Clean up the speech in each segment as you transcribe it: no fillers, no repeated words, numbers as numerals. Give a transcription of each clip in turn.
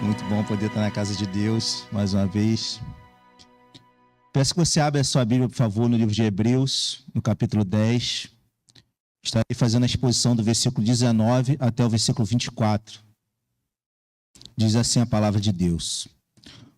Muito bom poder estar na casa de Deus mais uma vez. Peço que você abra a sua Bíblia, por favor, no livro de Hebreus, no capítulo 10. Estarei fazendo a exposição do versículo 19 até o versículo 24. Diz assim a palavra de Deus.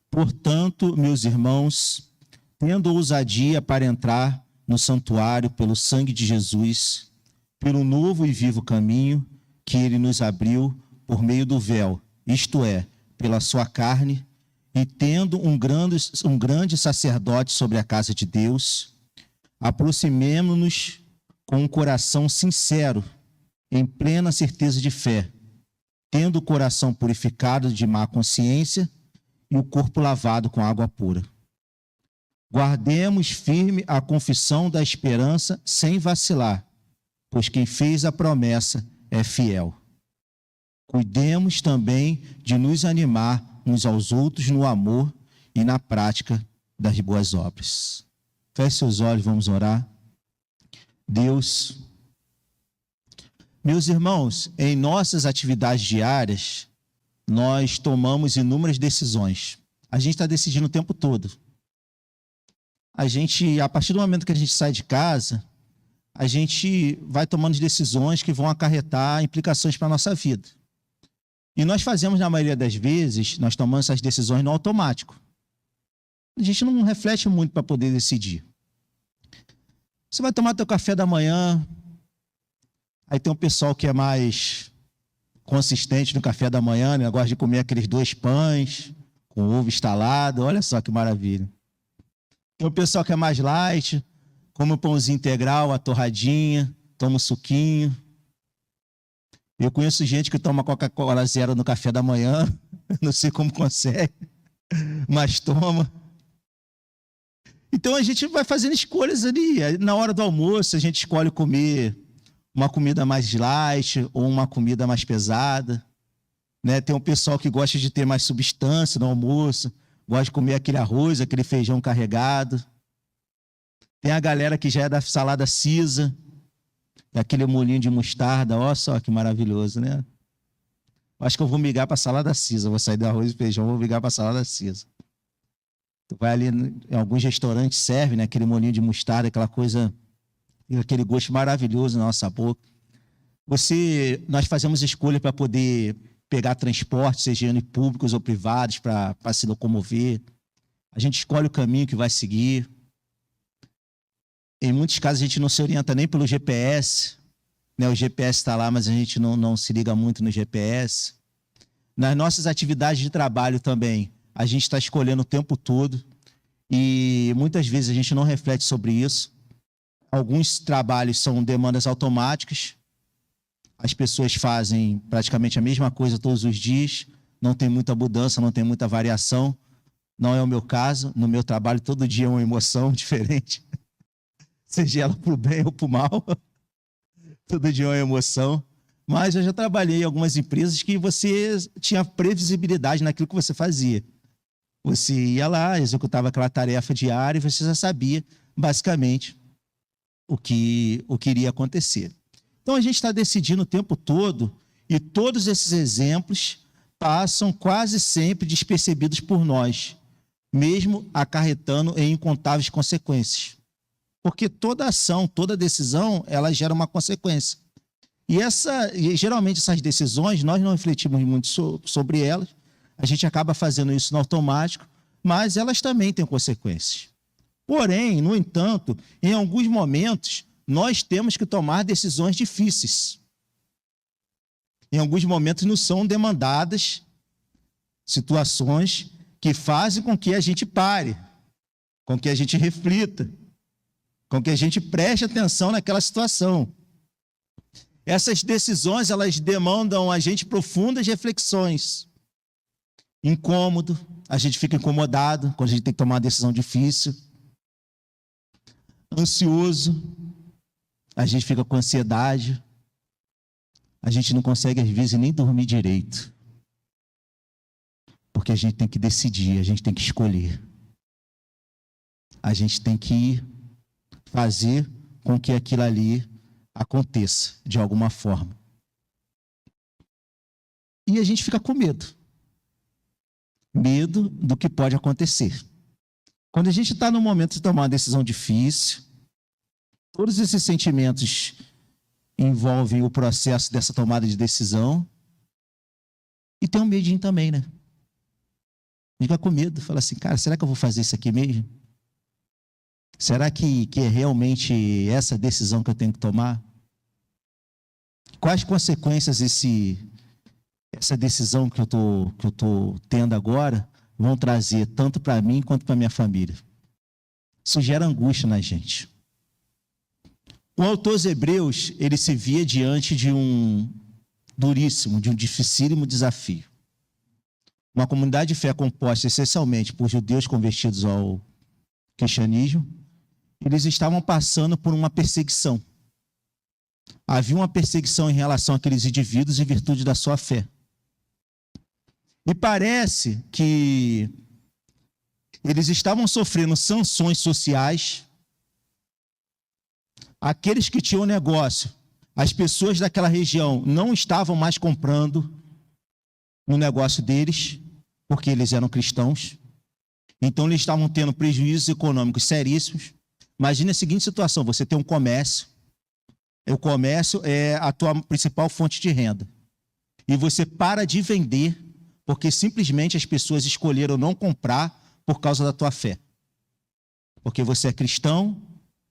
Portanto, meus irmãos, tendo ousadia para entrar no santuário pelo sangue de Jesus, pelo novo e vivo caminho que ele nos abriu por meio do véu, isto é, pela sua carne, e tendo um grande sacerdote sobre a casa de Deus, aproximemo-nos com um coração sincero, em plena certeza de fé, tendo o coração purificado de má consciência e o corpo lavado com água pura. Guardemos firme a confissão da esperança sem vacilar, pois quem fez a promessa é fiel. Cuidemos também de nos animar uns aos outros no amor e na prática das boas obras. Feche seus olhos, vamos orar. Deus, meus irmãos, em nossas atividades diárias, nós tomamos inúmeras decisões. A gente está decidindo o tempo todo. A partir do momento que a gente sai de casa, a gente vai tomando decisões que vão acarretar implicações para a nossa vida. E nós fazemos, na maioria das vezes, nós tomamos essas decisões no automático. A gente não reflete muito para poder decidir. Você vai tomar teu café da manhã, aí tem um pessoal que é mais consistente no café da manhã, né? Gosta de comer aqueles 2 pães com ovo estalado, olha só que maravilha. Tem o pessoal que é mais light, come um pãozinho integral, a torradinha, toma um suquinho. Eu conheço gente que toma Coca-Cola zero no café da manhã, não sei como consegue, mas toma. Então a gente vai fazendo escolhas ali. Na hora do almoço a gente escolhe comer uma comida mais light ou uma comida mais pesada. Né? Tem um pessoal que gosta de ter mais substância no almoço, gosta de comer aquele arroz, aquele feijão carregado. Tem a galera que já é da salada Cisa, aquele molhinho de mostarda, olha só que maravilhoso, né? Acho que eu vou migrar para a salada Cisa, vou sair do arroz e feijão, vou migrar para a salada Cisa. Tu vai ali, em alguns restaurantes serve, né? Aquele molhinho de mostarda, aquela coisa, aquele gosto maravilhoso na nossa boca. Nós fazemos escolha para poder pegar transporte, seja em públicos ou privados, para se locomover. A gente escolhe o caminho que vai seguir. Em muitos casos a gente não se orienta nem pelo GPS, né? O GPS está lá, mas a gente não se liga muito no GPS. Nas nossas atividades de trabalho também, a gente está escolhendo o tempo todo e muitas vezes a gente não reflete sobre isso. Alguns trabalhos são demandas automáticas, as pessoas fazem praticamente a mesma coisa todos os dias, não tem muita mudança, não tem muita variação. Não é o meu caso, no meu trabalho todo dia é uma emoção diferente. Seja ela para o bem ou para o mal, todo dia é uma emoção. Mas eu já trabalhei em algumas empresas que você tinha previsibilidade naquilo que você fazia. Você ia lá, executava aquela tarefa diária e você já sabia, basicamente, o que iria acontecer. Então, a gente está decidindo o tempo todo e todos esses exemplos passam quase sempre despercebidos por nós, mesmo acarretando em incontáveis consequências. Porque toda ação, toda decisão, ela gera uma consequência. E geralmente essas decisões, nós não refletimos muito sobre elas, a gente acaba fazendo isso no automático, mas elas também têm consequências. Porém, no entanto, em alguns momentos, nós temos que tomar decisões difíceis. Em alguns momentos nos são demandadas situações que fazem com que a gente pare, com que a gente reflita, com que a gente preste atenção naquela situação. Essas decisões, elas demandam a gente profundas reflexões. Incômodo, a gente fica incomodado quando a gente tem que tomar uma decisão difícil. Ansioso, a gente fica com ansiedade. A gente não consegue, às vezes, nem dormir direito. Porque a gente tem que decidir, a gente tem que escolher. A gente tem que fazer com que aquilo ali aconteça de alguma forma. E a gente fica com medo. Medo do que pode acontecer. Quando a gente está no momento de tomar uma decisão difícil, todos esses sentimentos envolvem o processo dessa tomada de decisão. E tem um medinho também, né? Fica com medo, fala assim, cara, será que eu vou fazer isso aqui mesmo? Será que é realmente essa decisão que eu tenho que tomar? Quais consequências essa decisão que eu tô tendo agora vão trazer tanto para mim quanto para minha família? Isso gera angústia na gente. O autor aos Hebreus, ele se via diante de um dificílimo desafio. Uma comunidade de fé composta essencialmente por judeus convertidos ao cristianismo, eles estavam passando por uma perseguição. Havia uma perseguição em relação àqueles indivíduos em virtude da sua fé. E parece que eles estavam sofrendo sanções sociais. Aqueles que tinham negócio, as pessoas daquela região não estavam mais comprando no negócio deles, porque eles eram cristãos. Então, eles estavam tendo prejuízos econômicos seríssimos. Imagine a seguinte situação, você tem um comércio, o comércio é a tua principal fonte de renda. E você para de vender, porque simplesmente as pessoas escolheram não comprar por causa da tua fé. Porque você é cristão,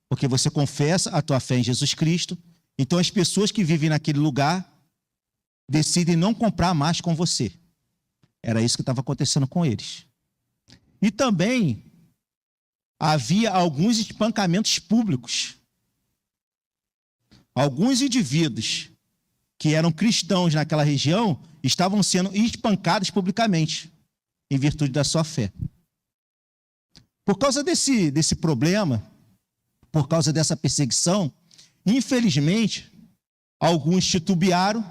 porque você confessa a tua fé em Jesus Cristo. Então, as pessoas que vivem naquele lugar decidem não comprar mais com você. Era isso que estava acontecendo com eles. E também havia alguns espancamentos públicos. Alguns indivíduos que eram cristãos naquela região estavam sendo espancados publicamente, em virtude da sua fé. Por causa desse problema, por causa dessa perseguição, infelizmente, alguns titubearam,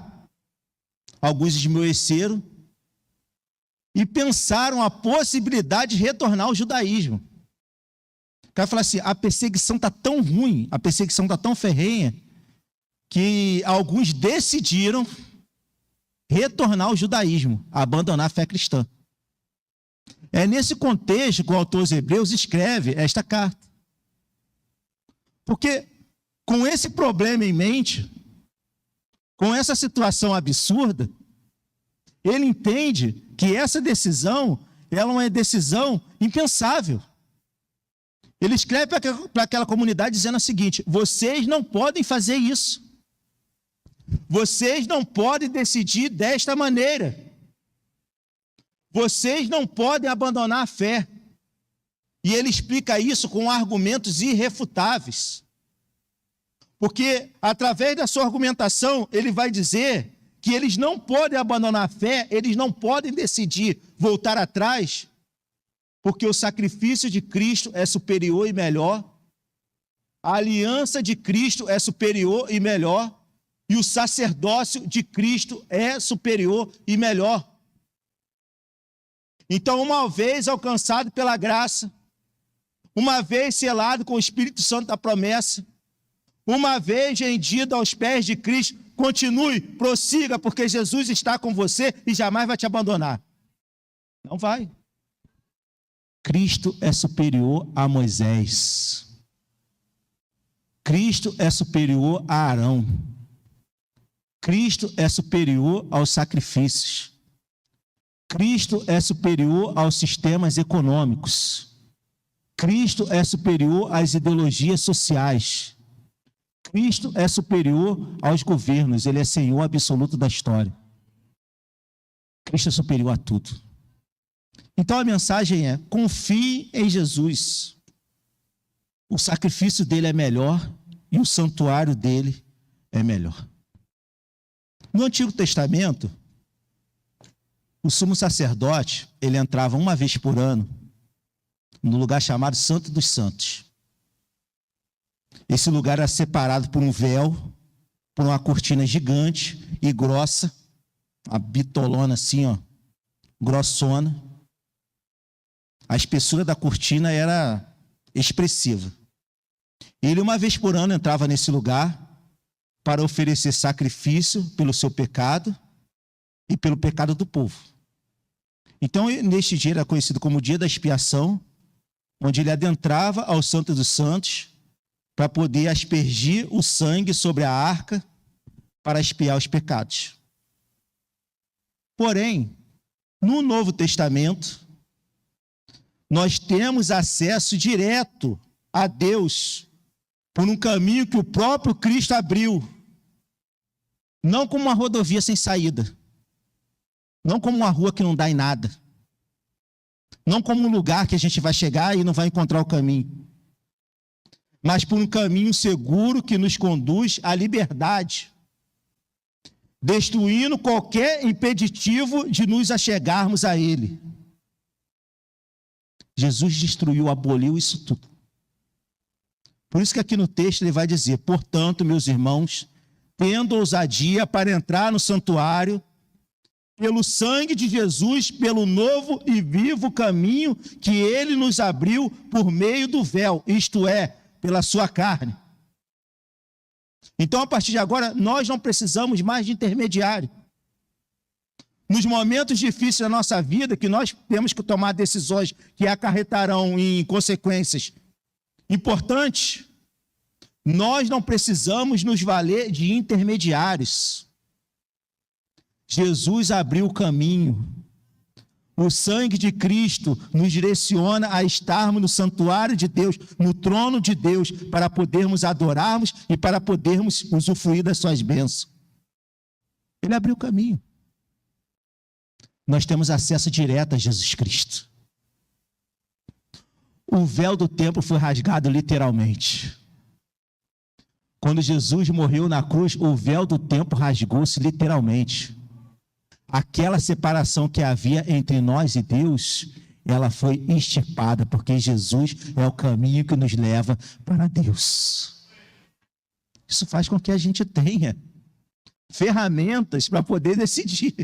alguns esmoeceram e pensaram a possibilidade de retornar ao judaísmo. O cara fala assim, a perseguição está tão ruim, a perseguição está tão ferrenha, que alguns decidiram retornar ao judaísmo, abandonar a fé cristã. É nesse contexto que o autor aos Hebreus escreve esta carta. Porque com esse problema em mente, com essa situação absurda, ele entende que essa decisão, ela é uma decisão impensável. Ele escreve para aquela comunidade dizendo o seguinte, vocês não podem fazer isso. Vocês não podem decidir desta maneira. Vocês não podem abandonar a fé. E ele explica isso com argumentos irrefutáveis. Porque, através da sua argumentação, ele vai dizer que eles não podem abandonar a fé, eles não podem decidir voltar atrás, porque o sacrifício de Cristo é superior e melhor, a aliança de Cristo é superior e melhor, e o sacerdócio de Cristo é superior e melhor. Então, uma vez alcançado pela graça, uma vez selado com o Espírito Santo da promessa, uma vez rendido aos pés de Cristo, continue, prossiga, porque Jesus está com você e jamais vai te abandonar. Não vai. Cristo é superior a Moisés. Cristo é superior a Arão. Cristo é superior aos sacrifícios. Cristo é superior aos sistemas econômicos. Cristo é superior às ideologias sociais. Cristo é superior aos governos, ele é Senhor absoluto da história. Cristo é superior a tudo. Então a mensagem é, confie em Jesus. O sacrifício dele é melhor e o santuário dele é melhor. No Antigo Testamento, o sumo sacerdote, ele entrava uma vez por ano no lugar chamado Santo dos Santos. Esse lugar era separado por um véu, por uma cortina gigante e grossa, uma bitolona assim, ó, grossona. A espessura da cortina era expressiva. Ele, uma vez por ano, entrava nesse lugar para oferecer sacrifício pelo seu pecado e pelo pecado do povo. Então, neste dia era conhecido como o dia da expiação, onde ele adentrava ao Santo dos Santos para poder aspergir o sangue sobre a arca para expiar os pecados. Porém, no Novo Testamento, nós temos acesso direto a Deus por um caminho que o próprio Cristo abriu. Não como uma rodovia sem saída. Não como uma rua que não dá em nada. Não como um lugar que a gente vai chegar e não vai encontrar o caminho. Mas por um caminho seguro que nos conduz à liberdade, destruindo qualquer impeditivo de nos achegarmos a Ele. Jesus destruiu, aboliu isso tudo. Por isso que aqui no texto ele vai dizer: portanto, meus irmãos, tendo ousadia para entrar no santuário, pelo sangue de Jesus, pelo novo e vivo caminho que Ele nos abriu por meio do véu, isto é, pela sua carne. Então, a partir de agora, nós não precisamos mais de intermediário. Nos momentos difíceis da nossa vida, que nós temos que tomar decisões que acarretarão em consequências importantes, nós não precisamos nos valer de intermediários. Jesus abriu o caminho. O sangue de Cristo nos direciona a estarmos no santuário de Deus, no trono de Deus, para podermos adorarmos e para podermos usufruir das suas bênçãos. Ele abriu o caminho. Nós temos acesso direto a Jesus Cristo. O véu do templo foi rasgado literalmente. Quando Jesus morreu na cruz, o véu do templo rasgou-se literalmente. Aquela separação que havia entre nós e Deus, ela foi extirpada, porque Jesus é o caminho que nos leva para Deus. Isso faz com que a gente tenha ferramentas para poder decidir.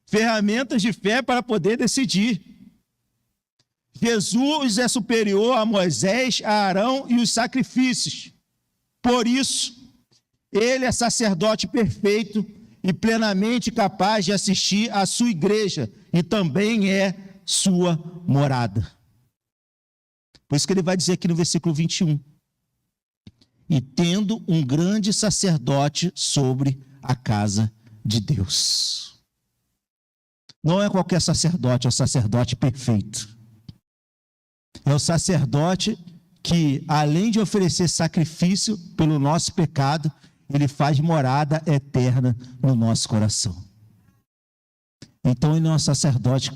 Ferramentas de fé para poder decidir. Jesus é superior a Moisés, a Arão e os sacrifícios. Por isso, ele é sacerdote perfeito e plenamente capaz de assistir à sua igreja, e também é sua morada. Por isso que ele vai dizer aqui no versículo 21. E tendo um grande sacerdote sobre a casa de Deus. Não é qualquer sacerdote, é o sacerdote perfeito. É o sacerdote que, além de oferecer sacrifício pelo nosso pecado, ele faz morada eterna no nosso coração. Então ele não é um sacerdote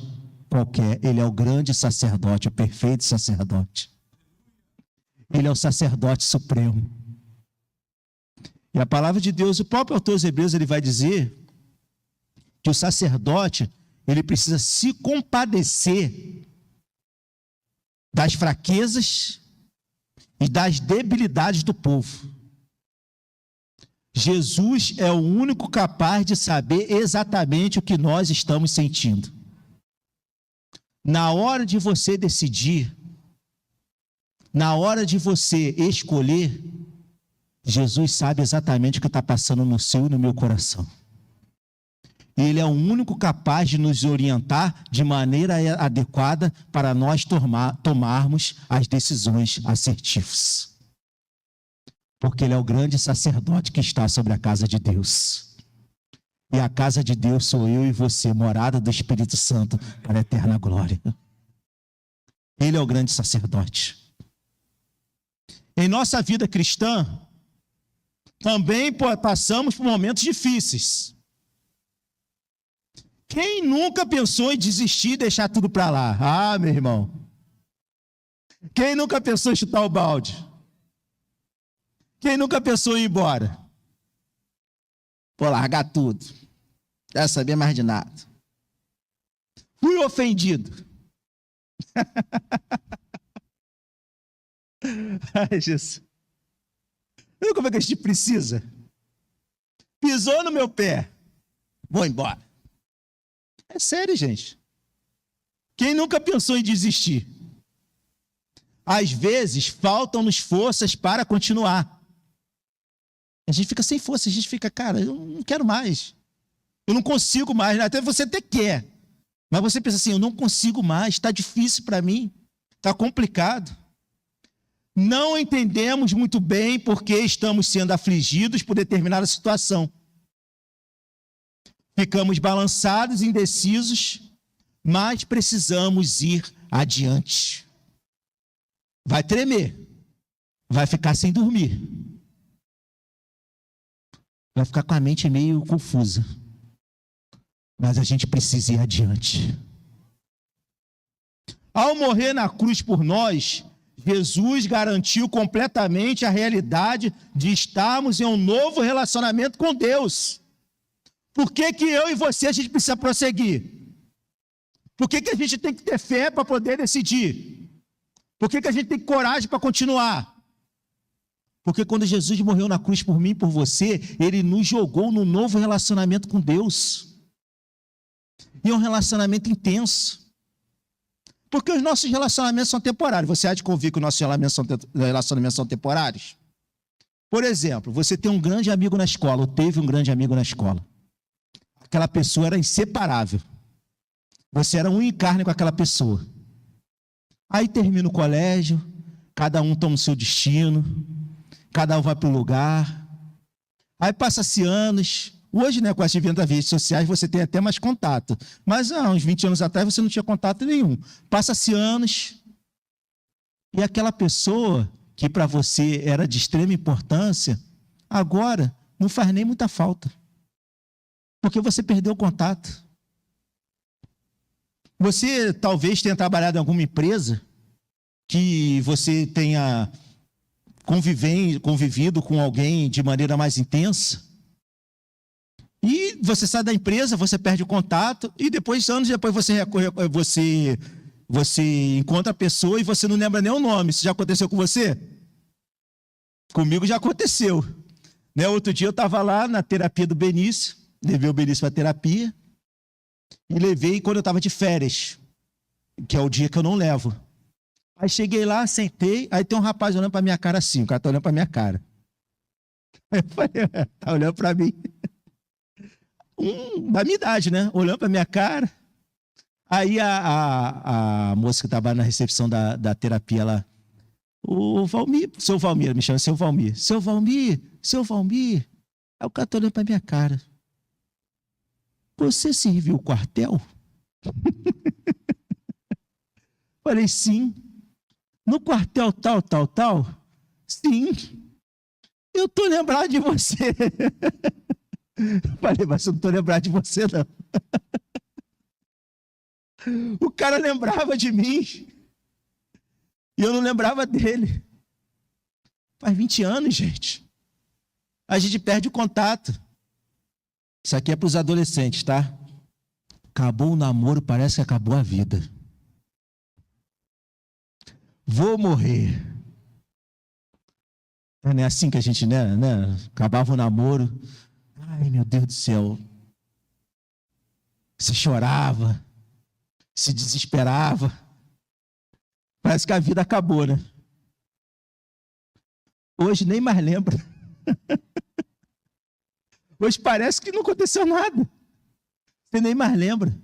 qualquer, ele é o grande sacerdote, o perfeito sacerdote. Ele é o sacerdote supremo. E a palavra de Deus, o próprio autor dos Hebreus, ele vai dizer que o sacerdote, ele precisa se compadecer das fraquezas e das debilidades do povo. Jesus é o único capaz de saber exatamente o que nós estamos sentindo. Na hora de você decidir, na hora de você escolher, Jesus sabe exatamente o que está passando no seu e no meu coração. Ele é o único capaz de nos orientar de maneira adequada para nós tomarmos as decisões assertivas. Porque ele é o grande sacerdote que está sobre a casa de Deus. E a casa de Deus sou eu e você, morada do Espírito Santo para a eterna glória. Ele é o grande sacerdote. Em nossa vida cristã, também passamos por momentos difíceis. Quem nunca pensou em desistir e deixar tudo para lá? Ah, meu irmão. Quem nunca pensou em chutar o balde? Quem nunca pensou em ir embora? Vou largar tudo. Quero saber mais de nada. Fui ofendido. Ai, Jesus. Viu como é que a gente precisa? Pisou no meu pé. Vou embora. É sério, gente. Quem nunca pensou em desistir? Às vezes, faltam-nos forças para continuar. A gente fica sem força, a gente fica, cara, eu não quero mais. Eu não consigo mais, até você até quer, Mas você pensa assim, eu não consigo mais, está difícil para mim, está complicado. Não entendemos muito bem porque estamos sendo afligidos por determinada situação. Ficamos balançados, indecisos, mas precisamos ir adiante. Vai tremer, vai ficar sem dormir, vai ficar com a mente meio confusa, mas a gente precisa ir adiante. Ao morrer na cruz por nós, Jesus garantiu completamente a realidade de estarmos em um novo relacionamento com Deus. Por que eu e você a gente precisa prosseguir? Por que a gente tem que ter fé para poder decidir? Por que a gente tem coragem para continuar? Porque quando Jesus morreu na cruz por mim e por você, Ele nos jogou num novo relacionamento com Deus. E é um relacionamento intenso. Porque os nossos relacionamentos são temporários. Você há de convir que os nossos relacionamentos são temporários? Por exemplo, você tem um grande amigo na escola, ou teve um grande amigo na escola. Aquela pessoa era inseparável. Você era unha e carne com aquela pessoa. Aí termina o colégio, cada um toma o seu destino, cada um vai para um lugar. Aí passa-se anos. Hoje, né, com as advento das redes sociais, você tem até mais contato. Mas há uns 20 anos atrás você não tinha contato nenhum. Passa-se anos. E aquela pessoa que para você era de extrema importância, agora não faz nem muita falta. Porque você perdeu o contato. Você talvez tenha trabalhado em alguma empresa que você tenha convivido com alguém de maneira mais intensa. E você sai da empresa, você perde o contato e depois, anos depois, você encontra a pessoa e você não lembra nem o nome. Isso já aconteceu com você? Comigo já aconteceu. Né? Outro dia eu estava lá na terapia do Benício, levei o Benício para a terapia e levei quando eu estava de férias, que é o dia que eu não levo. Aí cheguei lá, sentei, aí tem um rapaz olhando para minha cara assim, o cara está olhando para minha cara. Aí eu falei, está olhando para mim. Da minha idade, né? Olhando para minha cara. Aí a moça que estava na recepção da terapia lá, o Valmir, seu Valmir, me chama seu Valmir. Seu Valmir. Aí o cara tá olhando para minha cara. Você serviu o quartel? Falei, sim. No quartel tal? Sim. Eu tô lembrado de você. Falei, mas eu não estou lembrado de você, não. O cara lembrava de mim e eu não lembrava dele. Faz 20 anos, gente. A gente perde o contato. Isso aqui é para os adolescentes, tá? Acabou o namoro, parece que acabou a vida. Vou morrer. Não é assim que a gente, né? Acabava o namoro. Ai, meu Deus do céu. Se chorava, se desesperava. Parece que a vida acabou, né? Hoje nem mais lembra. Hoje parece que não aconteceu nada. Você nem mais lembra.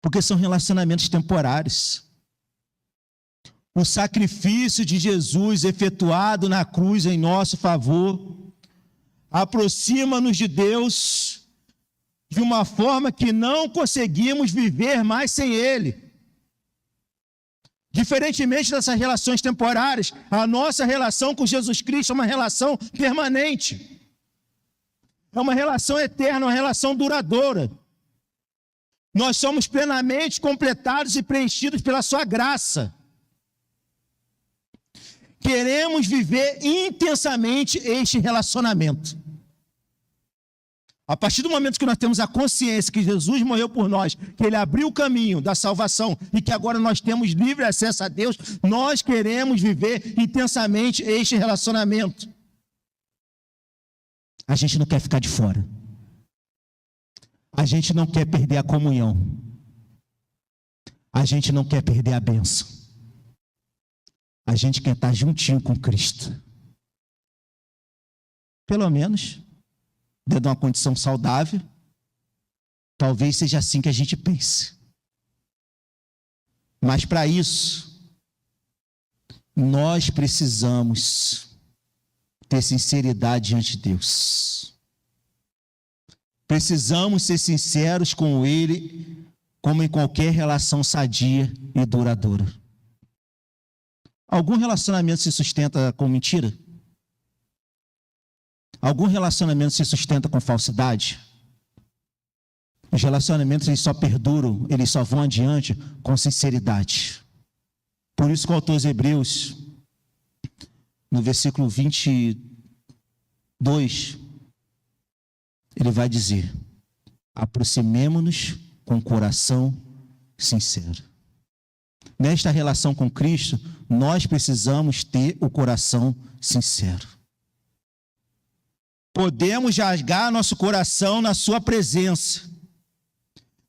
Porque são relacionamentos temporários. O sacrifício de Jesus efetuado na cruz em nosso favor aproxima-nos de Deus de uma forma que não conseguimos viver mais sem Ele. Diferentemente dessas relações temporárias, a nossa relação com Jesus Cristo é uma relação permanente. É uma relação eterna, uma relação duradoura. Nós somos plenamente completados e preenchidos pela sua graça. Queremos viver intensamente este relacionamento. A partir do momento que nós temos a consciência que Jesus morreu por nós, que Ele abriu o caminho da salvação e que agora nós temos livre acesso a Deus, nós queremos viver intensamente este relacionamento. A gente não quer ficar de fora. A gente não quer perder a comunhão. A gente não quer perder a bênção. A gente quer estar juntinho com Cristo. Pelo menos, dentro de uma condição saudável, talvez seja assim que a gente pense. Mas para isso, nós precisamos ter sinceridade diante de Deus. Precisamos ser sinceros com Ele, como em qualquer relação sadia e duradoura. Algum relacionamento se sustenta com mentira? Algum relacionamento se sustenta com falsidade? Os relacionamentos eles só perduram, eles só vão adiante com sinceridade. Por isso que o autor aos Hebreus, no versículo 22, ele vai dizer: aproximemo-nos com coração sincero. Nesta relação com Cristo, nós precisamos ter o coração sincero. Podemos rasgar nosso coração na sua presença,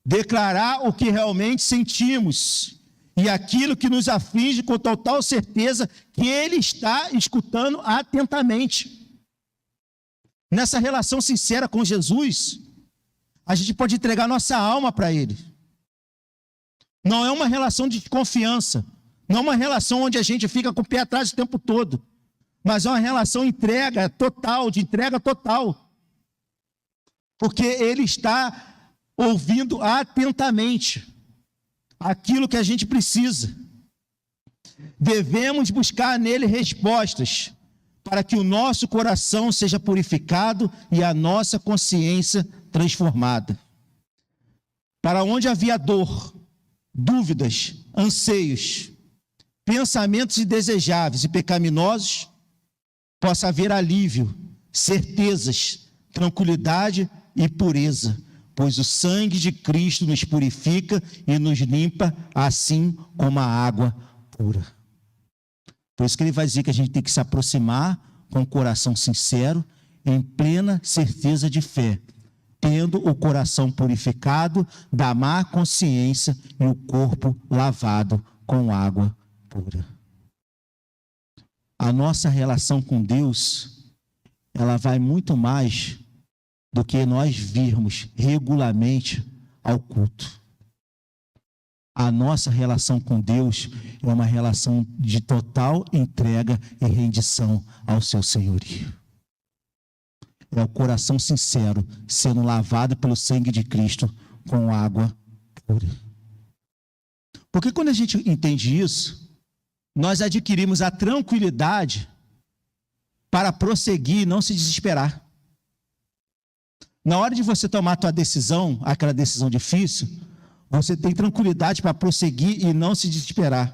declarar o que realmente sentimos e aquilo que nos aflige com total certeza que Ele está escutando atentamente. Nessa relação sincera com Jesus, a gente pode entregar nossa alma para Ele. Não é uma relação de desconfiança, não é uma relação onde a gente fica com o pé atrás o tempo todo, mas é uma relação de entrega total, porque Ele está ouvindo atentamente aquilo que a gente precisa. Devemos buscar nele respostas para que o nosso coração seja purificado e a nossa consciência transformada. Para onde havia dor, dúvidas, anseios, pensamentos indesejáveis e pecaminosos, possa haver alívio, certezas, tranquilidade e pureza, pois o sangue de Cristo nos purifica e nos limpa, assim como a água pura. Por isso que ele vai dizer que a gente tem que se aproximar com o coração sincero, em plena certeza de fé, tendo o coração purificado da má consciência e o corpo lavado com água pura. A nossa relação com Deus, ela vai muito mais do que nós virmos regularmente ao culto. A nossa relação com Deus é uma relação de total entrega e rendição ao seu senhorio. É o coração sincero sendo lavado pelo sangue de Cristo com água pura. Porque quando a gente entende isso, nós adquirimos a tranquilidade para prosseguir e não se desesperar. Na hora de você tomar a tua decisão, aquela decisão difícil, você tem tranquilidade para prosseguir e não se desesperar.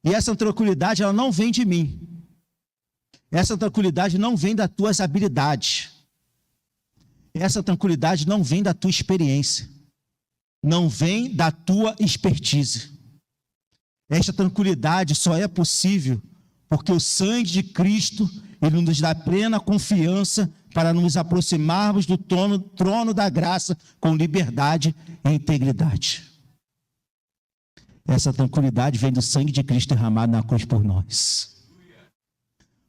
E essa tranquilidade, ela não vem de mim. Essa tranquilidade não vem das tuas habilidades. Essa tranquilidade não vem da tua experiência. Não vem da tua expertise. Esta tranquilidade só é possível porque o sangue de Cristo, ele nos dá plena confiança para nos aproximarmos do trono da graça com liberdade e integridade. Essa tranquilidade vem do sangue de Cristo derramado na cruz por nós.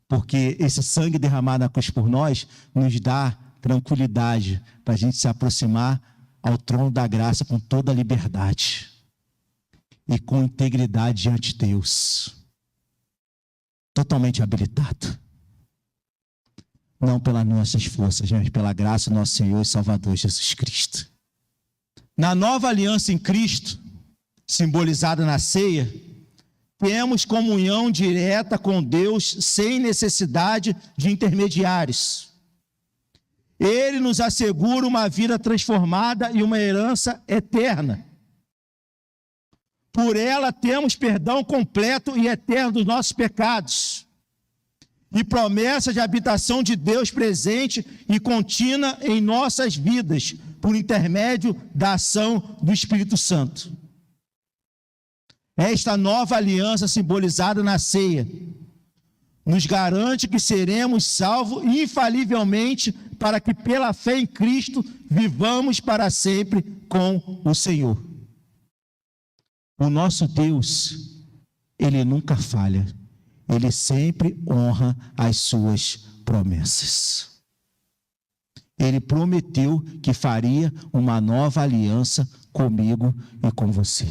Porque esse sangue derramado na cruz por nós nos dá tranquilidade para a gente se aproximar ao trono da graça com toda a liberdade e com integridade diante de Deus. Totalmente habilitado. Não pelas nossas forças, mas pela graça do nosso Senhor e Salvador Jesus Cristo. Na nova aliança em Cristo, simbolizada na ceia, temos comunhão direta com Deus sem necessidade de intermediários. Ele nos assegura uma vida transformada e uma herança eterna. Por ela temos perdão completo e eterno dos nossos pecados. E promessa de habitação de Deus presente e contínua em nossas vidas, por intermédio da ação do Espírito Santo. Esta nova aliança simbolizada na ceia nos garante que seremos salvos infalivelmente para que pela fé em Cristo vivamos para sempre com o Senhor. O nosso Deus, Ele nunca falha. Ele sempre honra as suas promessas. Ele prometeu que faria uma nova aliança comigo e com você.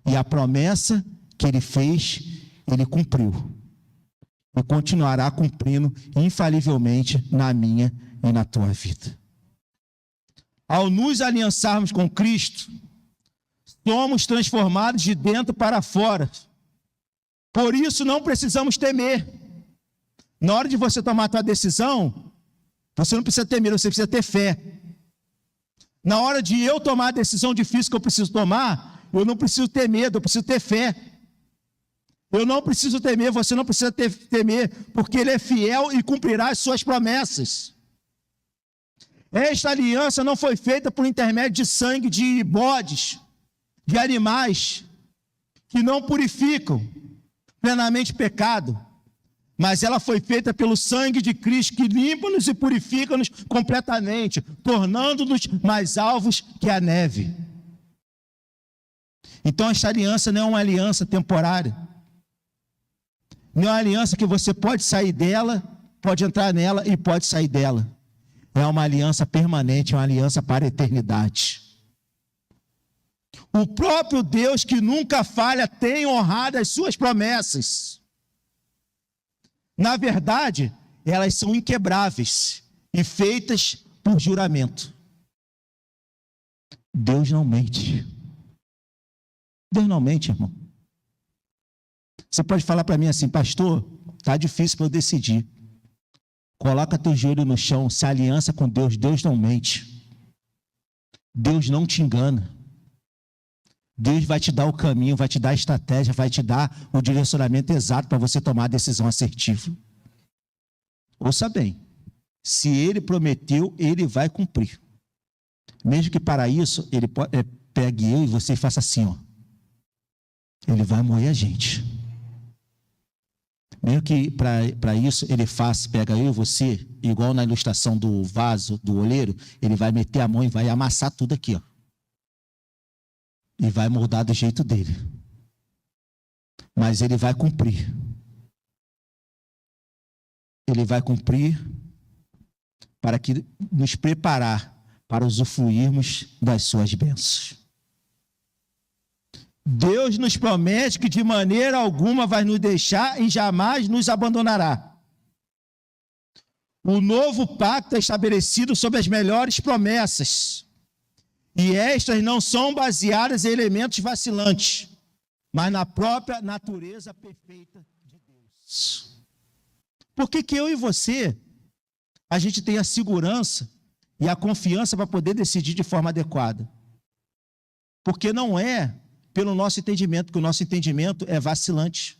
E a promessa que ele fez, ele cumpriu. E continuará cumprindo infalivelmente na minha e na tua vida. Ao nos aliançarmos com Cristo, somos transformados de dentro para fora. Por isso não precisamos temer. Na hora de você tomar a tua decisão, você não precisa temer, você precisa ter fé. Na hora de eu tomar a decisão difícil que eu preciso tomar, eu não preciso ter medo, eu preciso ter fé. Eu não preciso temer, você não precisa temer, porque Ele é fiel e cumprirá as suas promessas. Esta aliança não foi feita por intermédio de sangue de bodes, de animais, que não purificam plenamente pecado, mas ela foi feita pelo sangue de Cristo, que limpa-nos e purifica-nos completamente, tornando-nos mais alvos que a neve. Então, esta aliança não é uma aliança temporária. Não é uma aliança que você pode sair dela, pode entrar nela e pode sair dela. É uma aliança permanente, é uma aliança para a eternidade. O próprio Deus, que nunca falha, tem honrado as suas promessas. Na verdade, elas são inquebráveis e feitas por juramento. Deus não mente. Deus não mente, irmão. Você pode falar para mim assim, pastor, está difícil para eu decidir. Coloca teu joelho no chão, se aliança com Deus, Deus não mente. Deus não te engana. Deus vai te dar o caminho, vai te dar a estratégia, vai te dar o direcionamento exato para você tomar a decisão assertiva. Ouça bem, se Ele prometeu, Ele vai cumprir. Mesmo que para isso, Ele pegue eu e você e faça assim, ó. Ele vai moer a gente. Mesmo que para isso ele pega eu e você, igual na ilustração do vaso, do oleiro, ele vai meter a mão e vai amassar tudo aqui, ó. E vai moldar do jeito dele. Mas ele vai cumprir. Ele vai cumprir para que nos preparar para usufruirmos das suas bênçãos. Deus nos promete que de maneira alguma vai nos deixar e jamais nos abandonará. O novo pacto é estabelecido sob as melhores promessas. E estas não são baseadas em elementos vacilantes, mas na própria natureza perfeita de Deus. Por que eu e você, a gente tem a segurança e a confiança para poder decidir de forma adequada? Porque não é pelo nosso entendimento, porque o nosso entendimento é vacilante.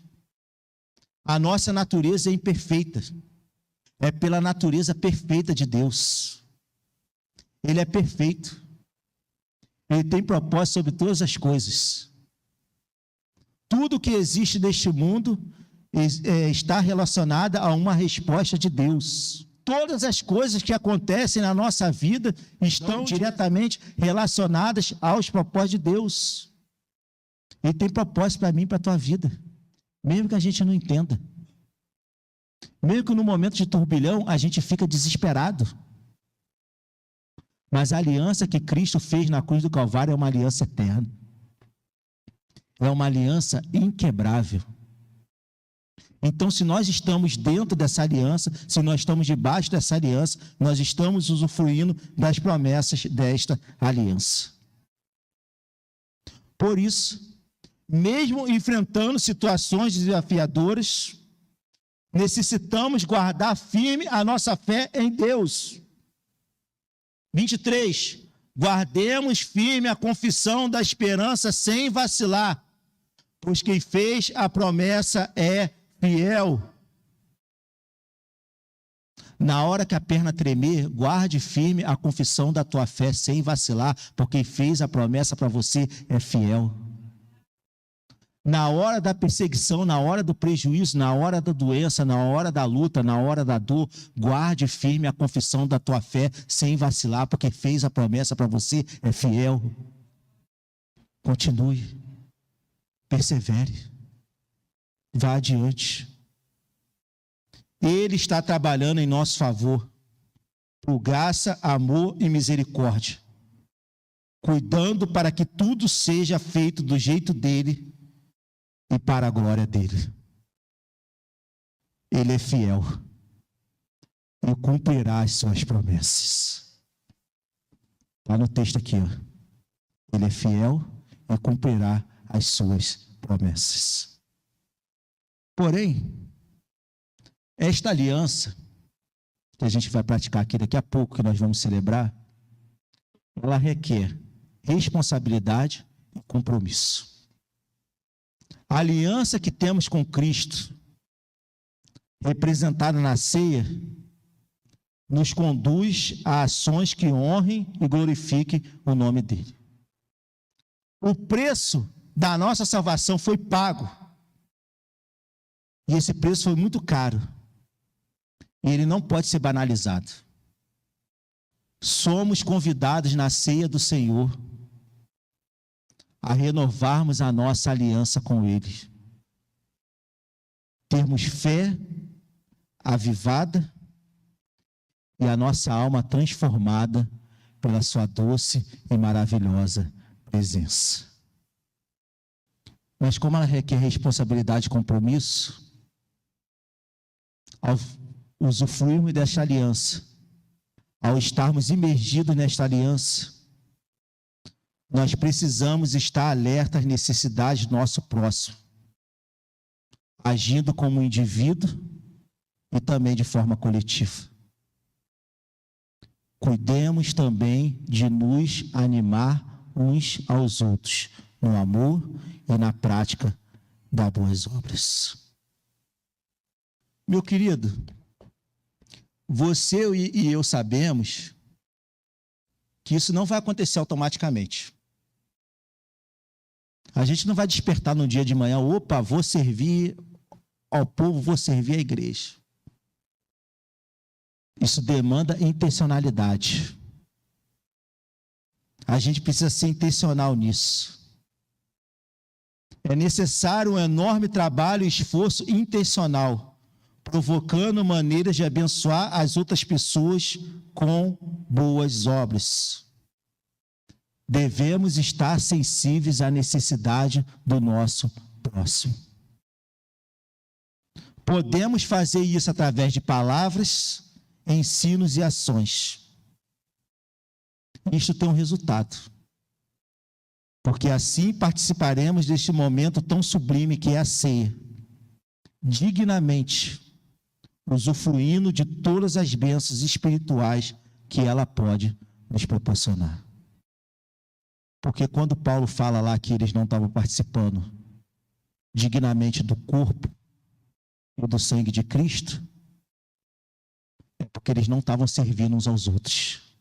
A nossa natureza é imperfeita. É pela natureza perfeita de Deus. Ele é perfeito. Ele tem propósito sobre todas as coisas. Tudo que existe neste mundo está relacionado a uma resposta de Deus. Todas as coisas que acontecem na nossa vida estão diretamente relacionadas aos propósitos de Deus. Ele tem propósito para mim e para a tua vida, mesmo que a gente não entenda. Mesmo que no momento de turbilhão a gente fica desesperado. Mas a aliança que Cristo fez na cruz do Calvário é uma aliança eterna. É uma aliança inquebrável. Então, se nós estamos dentro dessa aliança, se nós estamos debaixo dessa aliança, nós estamos usufruindo das promessas desta aliança. Por isso, mesmo enfrentando situações desafiadoras, necessitamos guardar firme a nossa fé em Deus. 23. Guardemos firme a confissão da esperança sem vacilar, pois quem fez a promessa é fiel. Na hora que a perna tremer, guarde firme a confissão da tua fé sem vacilar, porque quem fez a promessa para você é fiel. Na hora da perseguição, na hora do prejuízo, na hora da doença, na hora da luta, na hora da dor, guarde firme a confissão da tua fé sem vacilar, porque fez a promessa para você, é fiel. Continue, persevere, vá adiante. Ele está trabalhando em nosso favor, por graça, amor e misericórdia. cuidando para que tudo seja feito do jeito dele e para a glória dele. Ele é fiel e cumprirá as suas promessas. Está no texto aqui, ó. Ele é fiel e cumprirá as suas promessas. Porém, esta aliança, que a gente vai praticar aqui daqui a pouco, que nós vamos celebrar, ela requer responsabilidade e compromisso. A aliança que temos com Cristo, representada na ceia, nos conduz a ações que honrem e glorifiquem o nome dele. O preço da nossa salvação foi pago. E esse preço foi muito caro. E ele não pode ser banalizado. Somos convidados na ceia do Senhor a renovarmos a nossa aliança com ele. Termos fé avivada e a nossa alma transformada pela sua doce e maravilhosa presença. Mas como ela requer responsabilidade e compromisso, ao usufruirmos desta aliança, ao estarmos imergidos nesta aliança, nós precisamos estar alerta às necessidades do nosso próximo, agindo como um indivíduo e também de forma coletiva. Cuidemos também de nos animar uns aos outros, no amor e na prática das boas obras. Meu querido, você e eu sabemos que isso não vai acontecer automaticamente. A gente não vai despertar no dia de manhã, opa, vou servir ao povo, vou servir à igreja. Isso demanda intencionalidade. A gente precisa ser intencional nisso. É necessário um enorme trabalho e esforço intencional, provocando maneiras de abençoar as outras pessoas com boas obras. Devemos estar sensíveis à necessidade do nosso próximo. Podemos fazer isso através de palavras, ensinos e ações. Isto tem um resultado, porque assim participaremos deste momento tão sublime que é a ceia, dignamente, usufruindo de todas as bênçãos espirituais que ela pode nos proporcionar. Porque quando Paulo fala lá que eles não estavam participando dignamente do corpo e do sangue de Cristo, é porque eles não estavam servindo uns aos outros.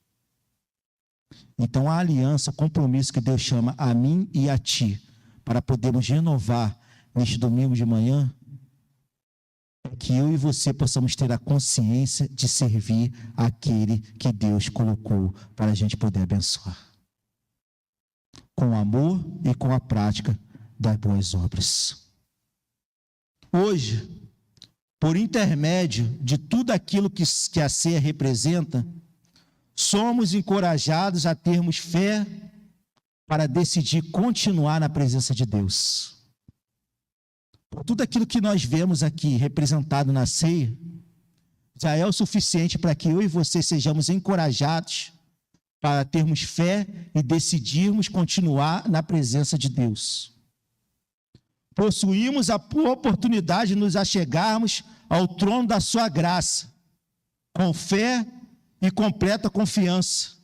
Então a aliança, o compromisso que Deus chama a mim e a ti, para podermos renovar neste domingo de manhã, é que eu e você possamos ter a consciência de servir aquele que Deus colocou para a gente poder abençoar. Com amor e com a prática das boas obras. Hoje, por intermédio de tudo aquilo que a ceia representa, somos encorajados a termos fé para decidir continuar na presença de Deus. Por tudo aquilo que nós vemos aqui representado na ceia, já é o suficiente para que eu e você sejamos encorajados para termos fé e decidirmos continuar na presença de Deus. Possuímos a oportunidade de nos achegarmos ao trono da sua graça, com fé e completa confiança,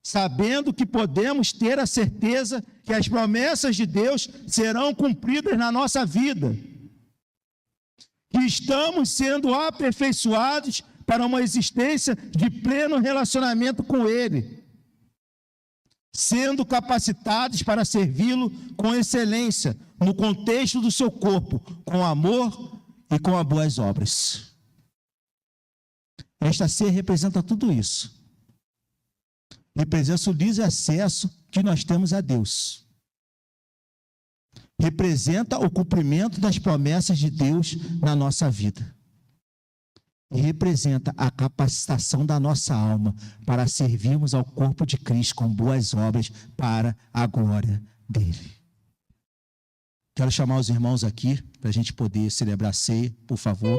sabendo que podemos ter a certeza que as promessas de Deus serão cumpridas na nossa vida, que estamos sendo aperfeiçoados para uma existência de pleno relacionamento com Ele, sendo capacitados para servi-lo com excelência, no contexto do seu corpo, com amor e com as boas obras. Esta ceia representa tudo isso. Representa o livre acesso que nós temos a Deus. Representa o cumprimento das promessas de Deus na nossa vida. e representa a capacitação da nossa alma para servirmos ao corpo de Cristo com boas obras para a glória dele. Quero chamar os irmãos aqui para a gente poder celebrar a ceia, por favor.